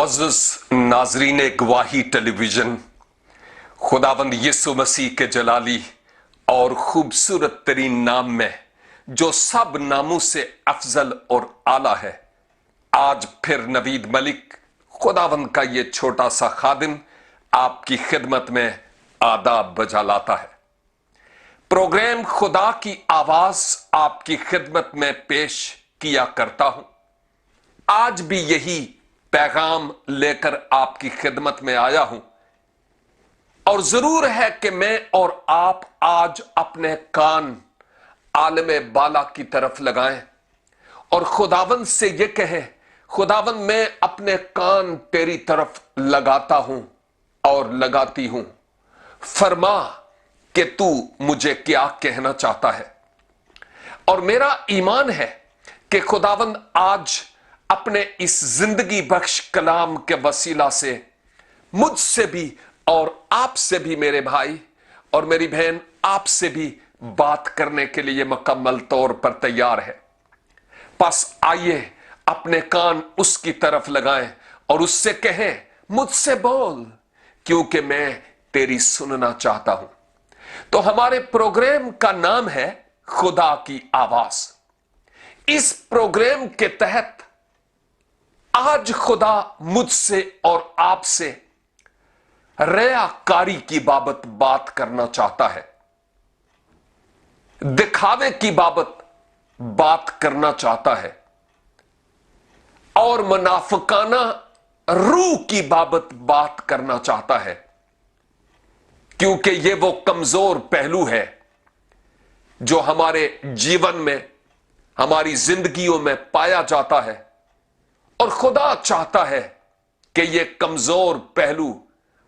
मुअज़्ज़ज़ नाज़रीन गवाही टेलीविजन, खुदावंद यीशु मसीह के जलाली और खूबसूरत तरीन नाम में जो सब नामों से अफजल और आला है, आज फिर नवीद मलिक खुदावंद का ये छोटा सा खादिम आपकी खिदमत में आदाब बजा लाता है। प्रोग्राम खुदा की आवाज आपकी खिदमत में पेश किया करता हूं। आज भी यही पैगाम लेकर आपकी खिदमत में आया हूं और जरूर है कि मैं और आप आज अपने कान आलमे बाला की तरफ लगाएं और खुदावंद से ये कहें, खुदावंद मैं अपने कान तेरी तरफ लगाता हूं और लगाती हूं, फरमा कि तू मुझे क्या कहना चाहता है। और मेरा ईमान है कि खुदावंद आज अपने इस जिंदगी बख्श कलाम के वसीला से मुझसे भी और आपसे भी, मेरे भाई और मेरी बहन, आपसे भी बात करने के लिए मुकम्मल तौर पर तैयार है। बस आइए अपने कान उसकी तरफ लगाएं और उससे कहें, मुझसे बोल क्योंकि मैं तेरी सुनना चाहता हूं। तो हमारे प्रोग्राम का नाम है खुदा की आवाज। इस प्रोग्राम के तहत आज खुदा मुझसे और आपसे रयाकारी की बाबत बात करना चाहता है, दिखावे की बाबत बात करना चाहता है और मुनाफिकाना रूह की बाबत बात करना चाहता है, क्योंकि यह वो कमजोर पहलू है जो हमारे जीवन में, हमारी जिंदगियों में पाया जाता है और खुदा चाहता है कि यह कमजोर पहलू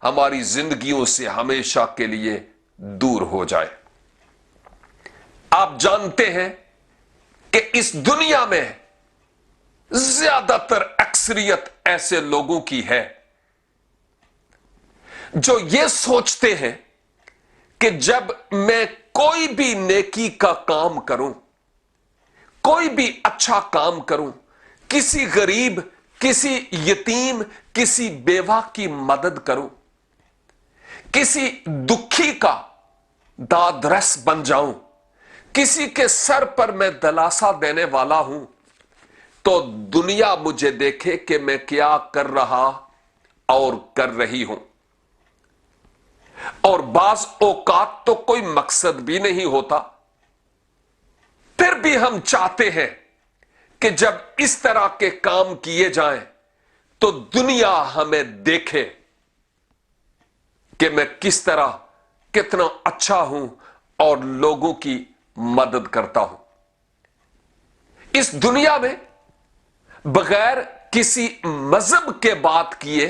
हमारी जिंदगियों से हमेशा के लिए दूर हो जाए। आप जानते हैं कि इस दुनिया में ज्यादातर अक्सरियत ऐसे लोगों की है जो ये सोचते हैं कि जब मैं कोई भी नेकी का काम करूं, कोई भी अच्छा काम करूं, किसी गरीब, किसी यतीम, किसी बेवा की मदद करूं, किसी दुखी का दादरस बन जाऊं, किसी के सर पर मैं दलासा देने वाला हूं, तो दुनिया मुझे देखे कि मैं क्या कर रहा और कर रही हूं। और बाज औकात तो कोई मकसद भी नहीं होता, फिर भी हम चाहते हैं कि जब इस तरह के काम किए जाएं तो दुनिया हमें देखे कि मैं किस तरह, कितना अच्छा हूं और लोगों की मदद करता हूं। इस दुनिया में बगैर किसी मजहब के बात किए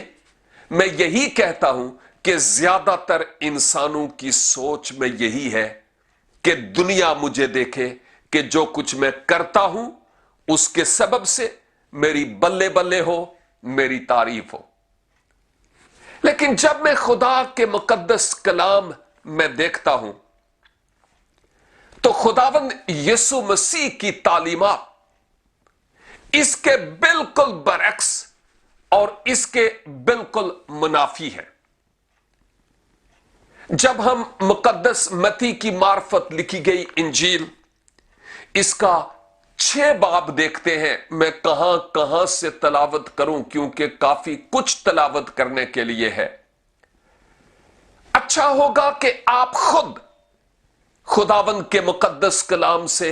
मैं यही कहता हूं कि ज्यादातर इंसानों की सोच में यही है कि दुनिया मुझे देखे कि जो कुछ मैं करता हूं उसके सबब से मेरी बल्ले बल्ले हो, मेरी तारीफ हो। लेकिन जब मैं खुदा के मुकद्दस कलाम में देखता हूं तो खुदावंद यीशु मसीह की तालीमात इसके बिल्कुल बरअक्स और इसके बिल्कुल मुनाफी है। जब हम मुकद्दस मत्ती की मार्फत लिखी गई इंजील, इसका 6 बाब देखते हैं। मैं कहां कहां से तलावत करूं क्योंकि काफी कुछ तलावत करने के लिए है। अच्छा होगा कि आप खुद खुदावंद के मुकद्दस कलाम से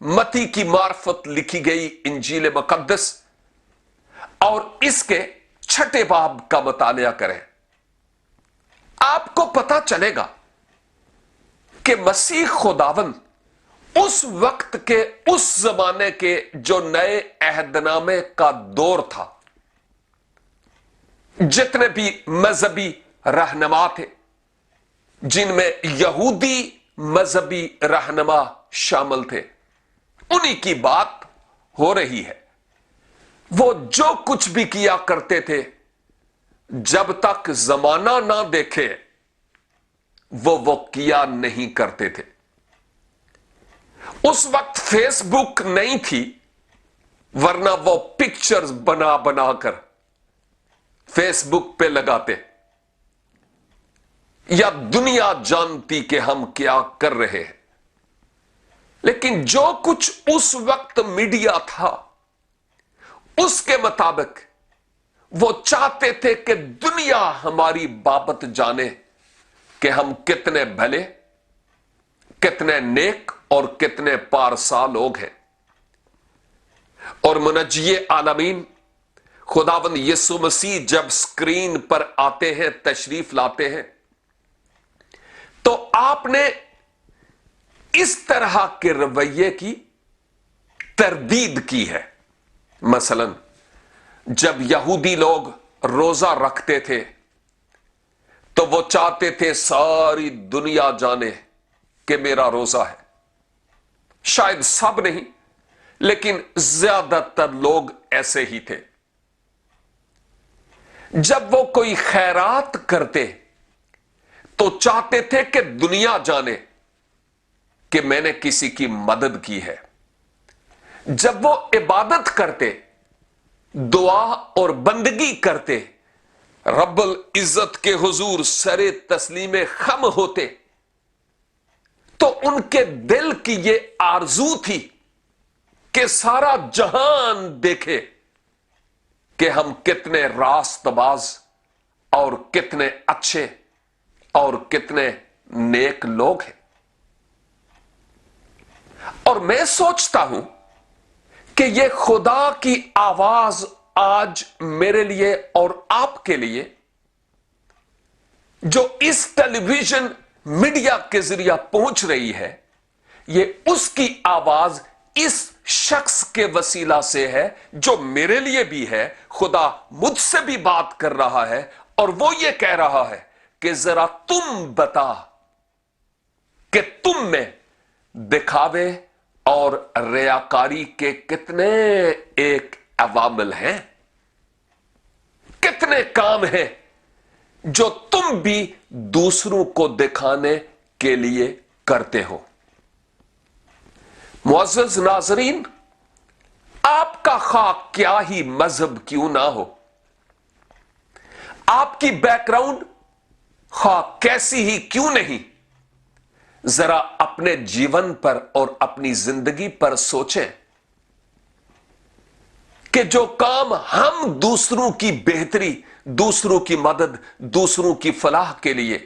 मत्ती की मार्फत लिखी गई इंजील मुकद्दस और इसके 6 बाब का मुतालिया करें। आपको पता चलेगा कि मसीह खुदावंद उस वक्त के, उस जमाने के जो नए अहदनामे का दौर था, जितने भी मजहबी रहनुमा थे, जिनमें यहूदी मजहबी रहनुमा शामिल थे, उन्हीं की बात हो रही है। वो जो कुछ भी किया करते थे, जब तक जमाना ना देखे वो किया नहीं करते थे। उस वक्त फेसबुक नहीं थी, वरना वो पिक्चर्स बना बना कर फेस बुक पे लगाते या दुनिया जानती कि हम क्या कर रहे हैं। लेकिन जो कुछ उस वक्त मीडिया था, उसके मुताबिक वो चाहते थे कि दुनिया हमारी बाबत जाने कि हम कितने भले, कितने नेक और कितने पारसा लोग हैं। और मुनज्जिए आलमीन खुदावंद यीशु मसीह जब स्क्रीन पर आते हैं, तशरीफ लाते हैं, तो आपने इस तरह के रवैये की तरदीद की है। मसलन जब यहूदी लोग रोजा रखते थे तो वो चाहते थे सारी दुनिया जाने कि मेरा रोजा है। शायद सब नहीं, लेकिन ज्यादातर लोग ऐसे ही थे। जब वो कोई खैरात करते तो चाहते थे कि दुनिया जाने कि मैंने किसी की मदद की है। जब वो इबादत करते, दुआ और बंदगी करते, रब्बुल इज्जत के हुजूर सरे तस्लीमे खम होते, तो उनके दिल की ये आरजू थी कि सारा जहान देखे कि हम कितने रास्तबाज और कितने अच्छे और कितने नेक लोग हैं। और मैं सोचता हूं कि यह खुदा की आवाज आज मेरे लिए और आपके लिए जो इस टेलीविजन मीडिया के जरिए पहुंच रही है, यह उसकी आवाज इस शख्स के वसीला से है जो मेरे लिए भी है। खुदा मुझसे भी बात कर रहा है और वो ये कह रहा है कि जरा तुम बता कि तुम में दिखावे और रियाकारी के कितने एक अवामिल हैं, कितने काम हैं जो तुम भी दूसरों को दिखाने के लिए करते हो। मुअज़्ज़ज़ नाज़रीन, आपका खा क्या ही मजहब क्यों ना हो, आपकी बैकग्राउंड खा कैसी ही क्यों नहीं, जरा अपने जीवन पर और अपनी जिंदगी पर सोचें कि जो काम हम दूसरों की बेहतरी, दूसरों की मदद, दूसरों की फलाह के लिए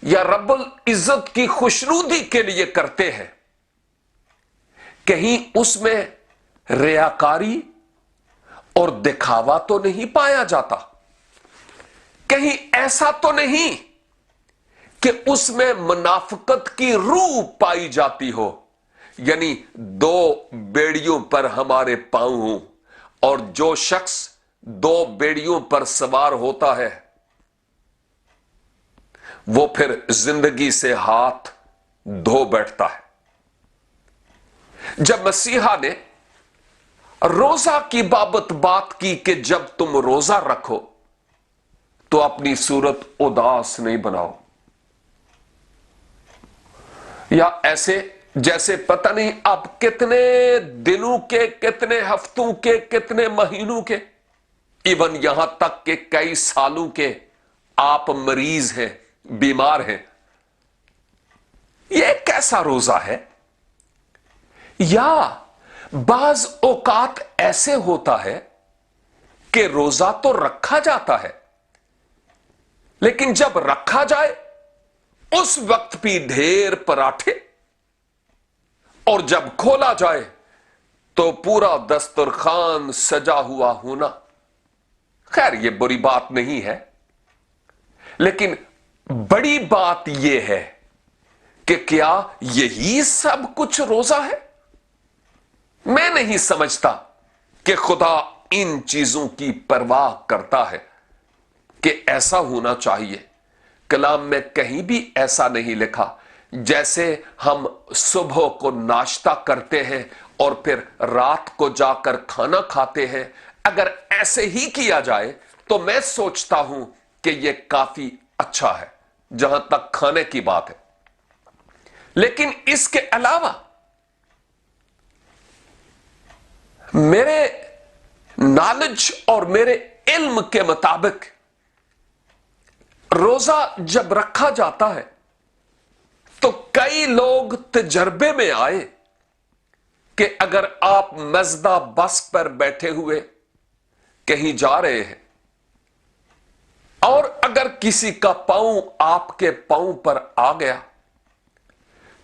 या रब्बुल इज्जत की खुशनुदी के लिए करते हैं, कहीं उसमें रियाकारी और दिखावा तो नहीं पाया जाता? कहीं ऐसा तो नहीं कि उसमें मुनाफिकत की रूह पाई जाती हो, यानी दो बेड़ियों पर हमारे पांव हों और जो शख्स दो बेड़ियों पर सवार होता है वो फिर जिंदगी से हाथ धो बैठता है। जब मसीहा ने रोजा की बाबत बात की कि जब तुम रोजा रखो तो अपनी सूरत उदास नहीं बनाओ, या ऐसे जैसे पता नहीं अब कितने दिनों के, कितने हफ्तों के, कितने महीनों के, इवन यहां तक कि कई सालों के आप मरीज हैं, बीमार हैं। यह कैसा रोजा है? या बाज औकात ऐसे होता है कि रोजा तो रखा जाता है, लेकिन जब रखा जाए उस वक्त भी ढेर पराठे, और जब खोला जाए तो पूरा दस्तरखान सजा हुआ होना। खैर, यह बुरी बात नहीं है, लेकिन बड़ी बात यह है कि क्या यही सब कुछ रोजा है? मैं नहीं समझता कि खुदा इन चीजों की परवाह करता है कि ऐसा होना चाहिए। कलाम में कहीं भी ऐसा नहीं लिखा। जैसे हम सुबह को नाश्ता करते हैं और फिर रात को जाकर खाना खाते हैं, अगर ऐसे ही किया जाए तो मैं सोचता हूं कि यह काफी अच्छा है जहां तक खाने की बात है। लेकिन इसके अलावा मेरे नॉलेज और मेरे इल्म के मुताबिक रोजा जब रखा जाता है तो कई लोग तजर्बे में आए कि अगर आप मज़दा बस पर बैठे हुए कहीं जा रहे हैं और अगर किसी का पांव आपके पांव पर आ गया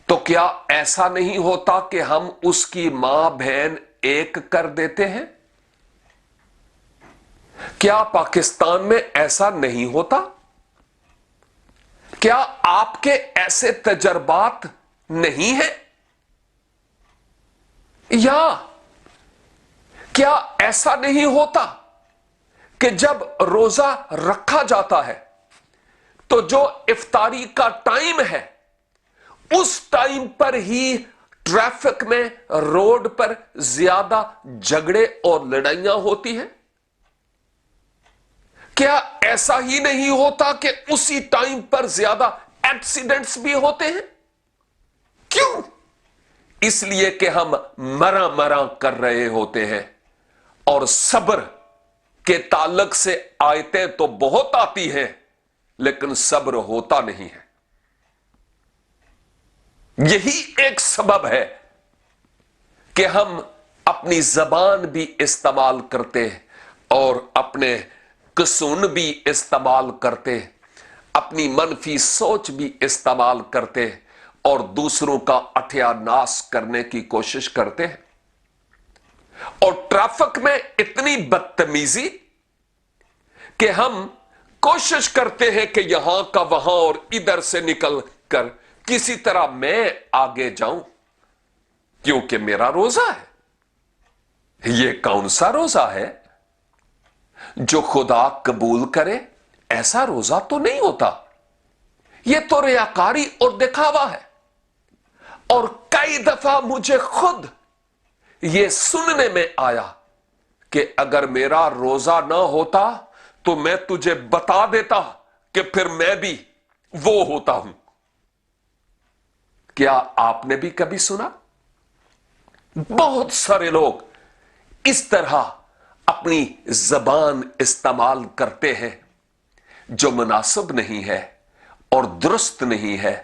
तो क्या ऐसा नहीं होता कि हम उसकी मां बहन एक कर देते हैं? क्या पाकिस्तान में ऐसा नहीं होता? क्या आपके ऐसे तजर्बात नहीं हैं? या क्या ऐसा नहीं होता कि जब रोजा रखा जाता है तो जो इफ्तारी का टाइम है उस टाइम पर ही ट्रैफिक में रोड पर ज्यादा झगड़े और लड़ाइयां होती हैं? क्या ऐसा ही नहीं होता कि उसी टाइम पर ज्यादा एक्सीडेंट्स भी होते हैं? क्यों? इसलिए कि हम मरा मरा कर रहे होते हैं और सब्र के ताल्लुक से आयतें तो बहुत आती हैं लेकिन सब्र होता नहीं है। यही एक सबब है कि हम अपनी जबान भी इस्तेमाल करते और अपने कसून भी इस्तेमाल करते, अपनी मनफी सोच भी इस्तेमाल करते और दूसरों का अत्यानाश करने की कोशिश करते हैं। और ट्रैफिक में इतनी बदतमीजी कि हम कोशिश करते हैं कि यहां का वहां और इधर से निकल कर किसी तरह मैं आगे जाऊं क्योंकि मेरा रोजा है। यह कौन सा रोजा है जो खुदा कबूल करे? ऐसा रोजा तो नहीं होता। यह तो रियाकारी और दिखावा है। और कई दफा मुझे खुद यह सुनने में आया कि अगर मेरा रोजा ना होता तो मैं तुझे बता देता कि फिर मैं भी वो होता हूं। क्या आपने भी कभी सुना? बहुत सारे लोग इस तरह अपनी जबान इस्तेमाल करते हैं जो मुनासिब नहीं है और दुरुस्त नहीं है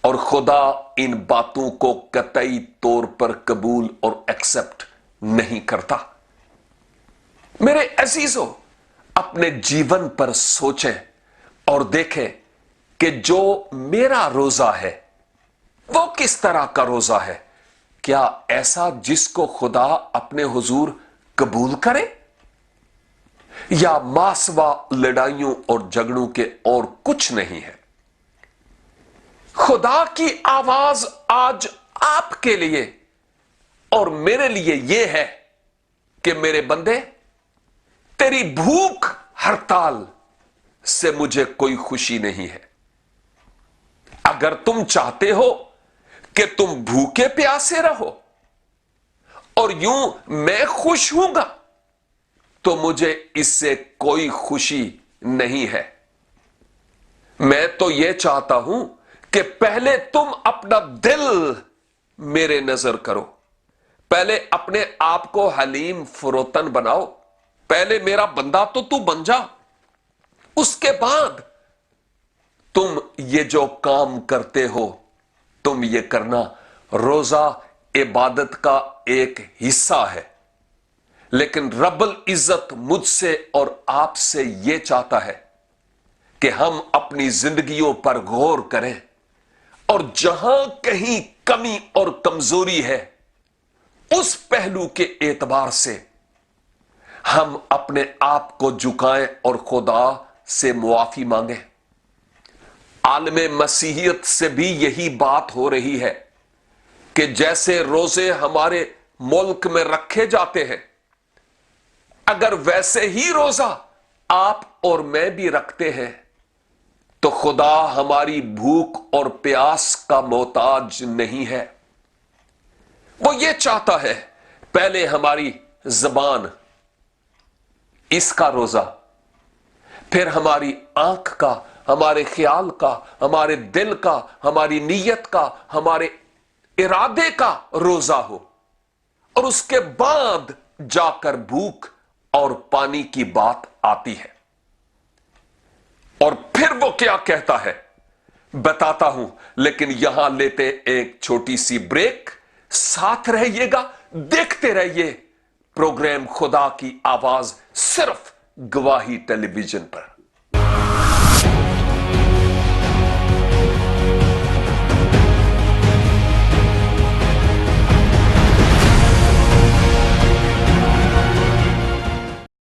और खुदा इन बातों को कतई तौर पर कबूल और एक्सेप्ट नहीं करता। मेरे अजीजों, अपने जीवन पर सोचें और देखें कि जो मेरा रोजा है वो किस तरह का रोजा है। क्या ऐसा जिसको खुदा अपने हुजूर कबूल करे, या मासवा लड़ाइयों और झगड़ों के और कुछ नहीं है? खुदा की आवाज आज आपके लिए और मेरे लिए यह है कि मेरे बंदे, तेरी भूख हड़ताल से मुझे कोई खुशी नहीं है। अगर तुम चाहते हो कि तुम भूखे प्यासे रहो और यूं मैं खुश हूंगा तो मुझे इससे कोई खुशी नहीं है। मैं तो यह चाहता हूं कि पहले तुम अपना दिल मेरे नजर करो, पहले अपने आप को हलीम फरोतन बनाओ, पहले मेरा बंदा तो तू बन जा, उसके बाद तुम ये जो काम करते हो तुम ये करना। रोजा इबादत का एक हिस्सा है, लेकिन रब्बुल इज्जत मुझसे और आपसे यह चाहता है कि हम अपनी जिंदगियों पर गौर करें और जहां कहीं कमी और कमजोरी है उस पहलू के एतबार से हम अपने आप को झुकाएं और खुदा से मुआफी मांगें। आलमे मसीहियत से भी यही बात हो रही है कि जैसे रोजे हमारे मुल्क में रखे जाते हैं, अगर वैसे ही रोजा आप और मैं भी रखते हैं तो खुदा हमारी भूख और प्यास का मोहताज नहीं है। वो ये चाहता है पहले हमारी जबान, इसका रोजा, फिर हमारी आंख का, हमारे ख्याल का, हमारे दिल का, हमारी नीयत का, हमारे इरादे का रोजा हो और उसके बाद जाकर भूख اور پانی کی بات آتی ہے اور پھر وہ کیا کہتا ہے بتاتا ہوں، لیکن یہاں لیتے ایک چھوٹی سی بریک۔ ساتھ رہیے گا، دیکھتے رہیے پروگرام خدا کی آواز، صرف گواہی ٹیلی ویژن پر۔